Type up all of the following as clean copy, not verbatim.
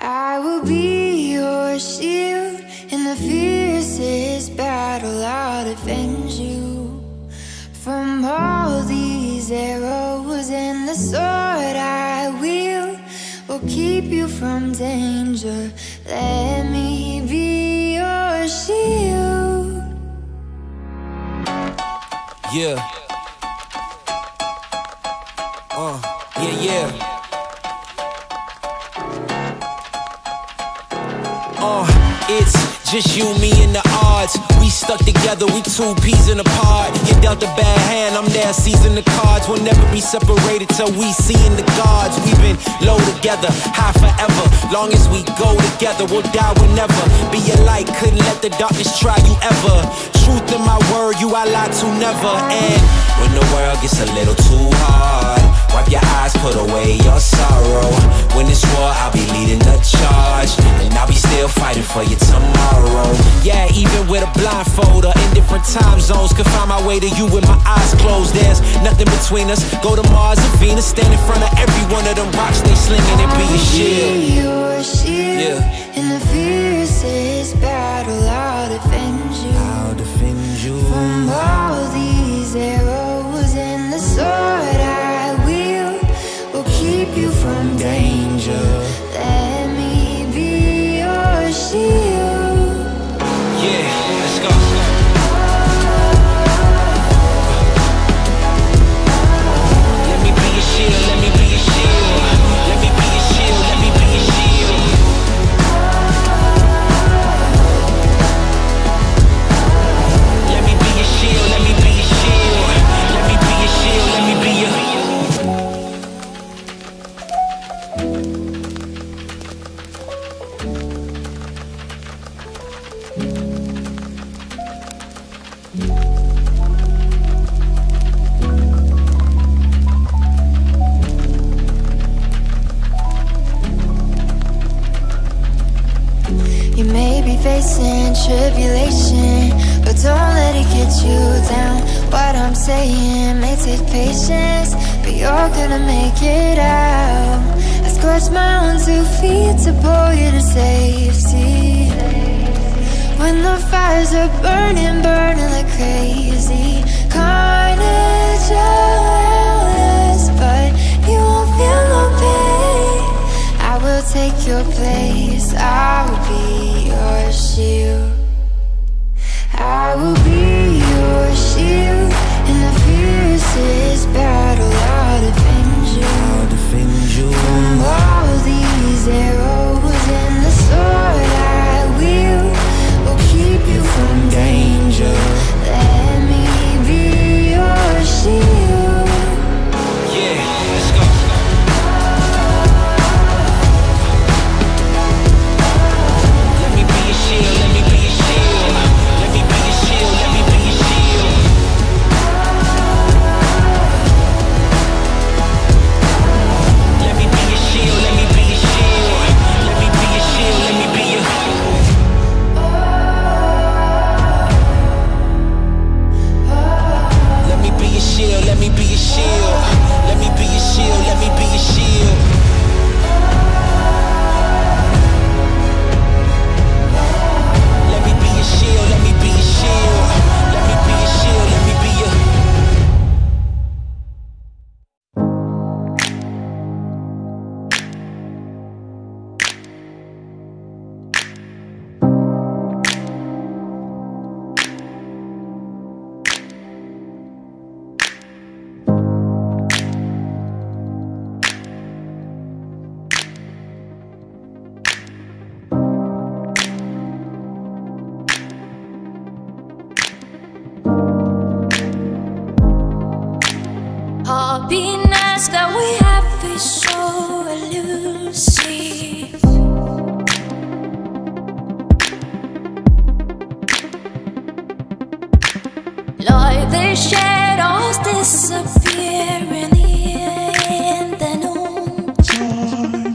I will be your shield in the fiercest battle. I'll defend you from all these arrows, and the sword I wield will keep you from danger. Let me be your shield. Yeah. Yeah. It's just you, me, and the odds. We stuck together, we two peas in a pod. You dealt a bad hand, I'm there seizing the cards. We'll never be separated till we see in the gods. We've been low together, high forever. Long as we go together, we'll die whenever. Be a light, couldn't let the darkness try you ever. Truth in my word, you I lie to never. And when the world gets a little too hard, wipe your eyes, put away your sorrow. When it's war, I'll be leading the charge, and I'll be still fighting for you tomorrow. Yeah, even with a blindfold or in different time zones, could find my way to you with my eyes closed. There's nothing between us. Go to Mars or Venus, stand in front of every one of them rocks they slinging and be your shield. Be your shield. Yeah. In the fiercest battle, I'll defend you. I'll defend you from all these arrows, and the sword I wield will keep you from danger. Let me be your shield. Yeah, let's go. Let me be your shield, let me be your shield. Let me be your shield, let me be your shield. Let me be your shield, let me be your shield. Let me be your shield, let me be your You may be facing tribulation, but don't let it get you down. What I'm saying may take patience, but you're gonna make it out. I scorched my own 2 feet to pull you to safety. When the fires are burning, burning like crazy, carnage around us, but you won't feel no pain. I will take your place, I'll be your shield. I will be your shield in the fiercest battle. I'll defend you, I'll defend you from all these arrows, and the sword I wield will keep you from danger. Let me be your shield. Yeah, let's go. Let me be your shield, let me be your shield. Let me be your shield, let me be your shield. Let me be your shield, let me be your shield. Let me be your shield, let me be your Let me be your shield, let me be your shield. Let me be your shield, let me be your shield. Let me be your shield, let me be your shield. Let me be your shield, let me be your Happiness that we have is so elusive. Like the shadows disappearing in the noontime.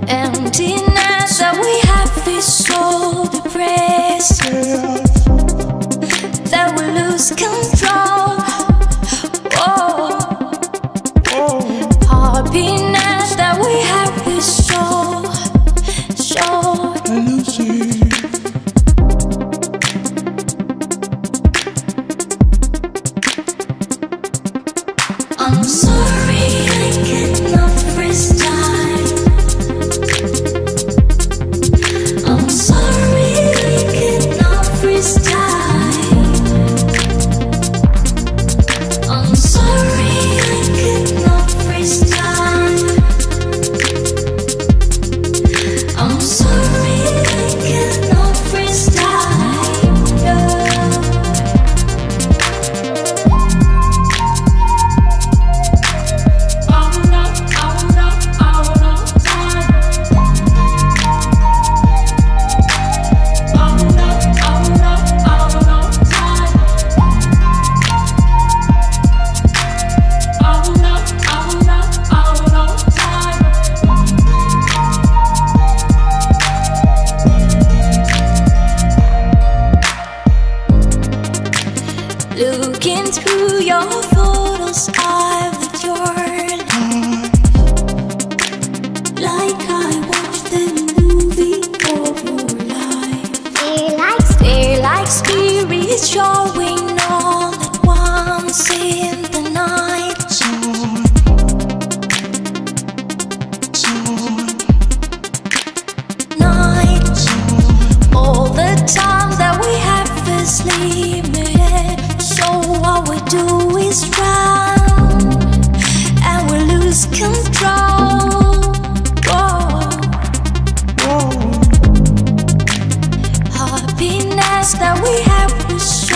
Emptiness that we have is so depressing that we lose control Looking through your photos, I lived your life like I watched the movie of your life. They're like spirits showing all at once in the night. All the time that we have is limited, so what we do is run and we lose control. Whoa. Happiness that we have to show.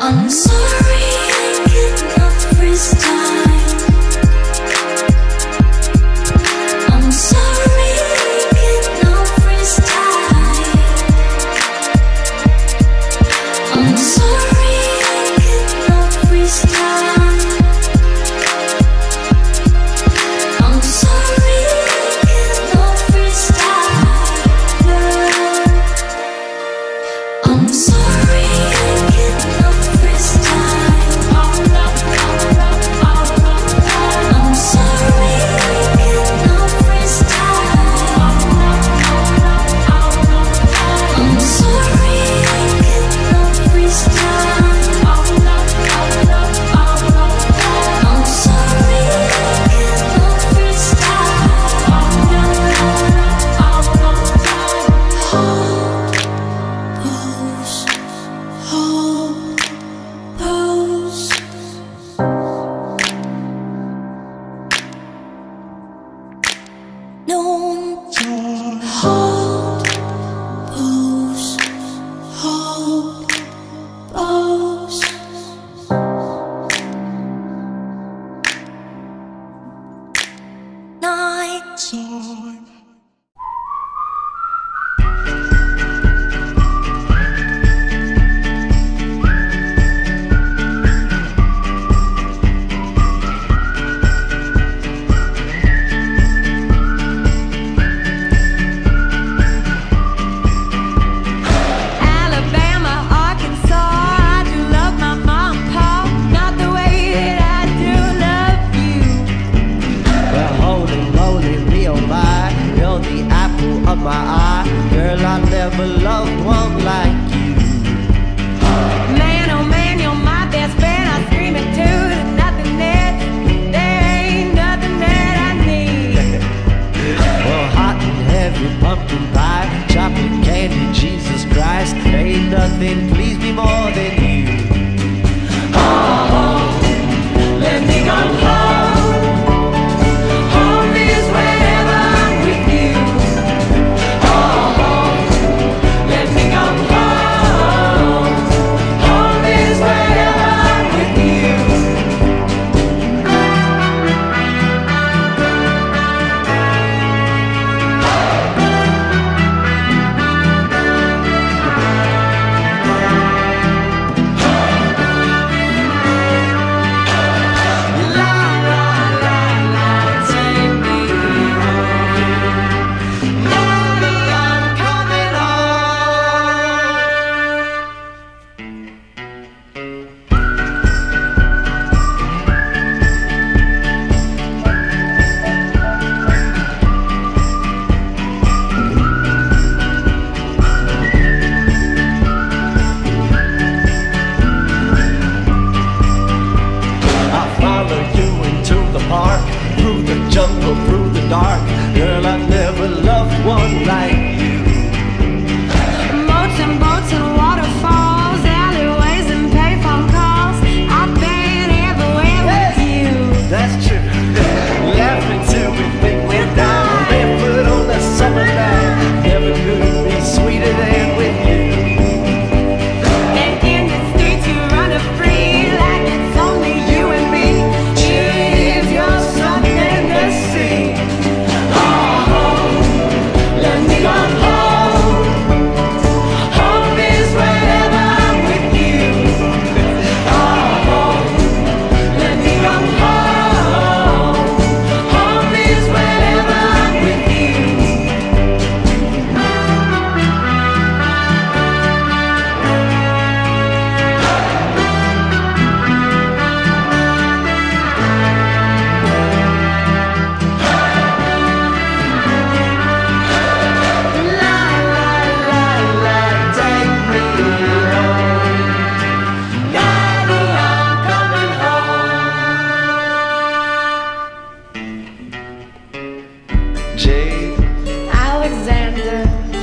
I'm sorry I cannot freeze time. I'm sorry I cannot freeze time. I'm sorry I cannot freeze time. I'm sorry I cannot freeze time. I'm sorry I cannot freeze time. I'm sorry I cannot freeze time. I'm sorry I cannot freeze time. I'm sorry I cannot freeze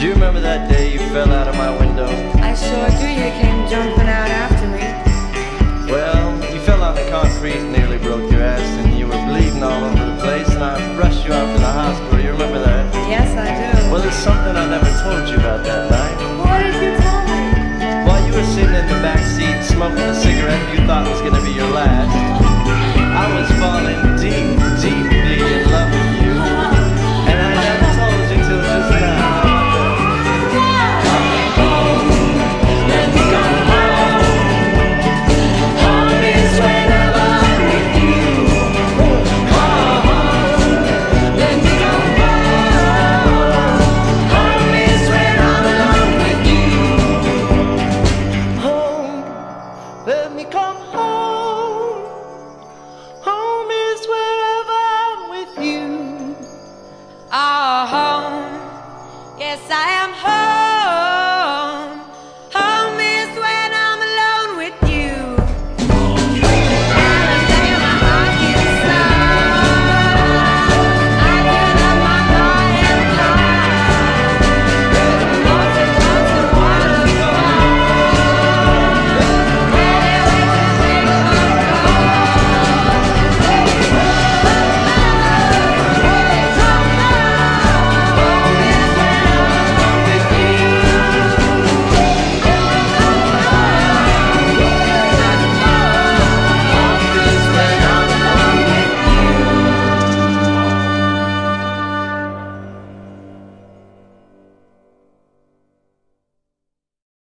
Do you remember that day you fell out of my window? I sure do. You came jumping out after me. Well, you fell on the concrete and nearly broke your ass, and you were bleeding all over the place, and I rushed you out to the hospital. You remember that? Yes, I do. Well, there's something I never told you about that night. What did you tell me? While you were sitting in the back seat smoking a cigarette you thought was gonna be your last, I was falling deep, deeply in love with you, and I never told you till just now. Let me go home. Home is whenever I'm with you. Let me go home. Home is when I'm alone with you. Home, let me come home. Home is wherever I'm with you. Oh, home. Yes, I am home.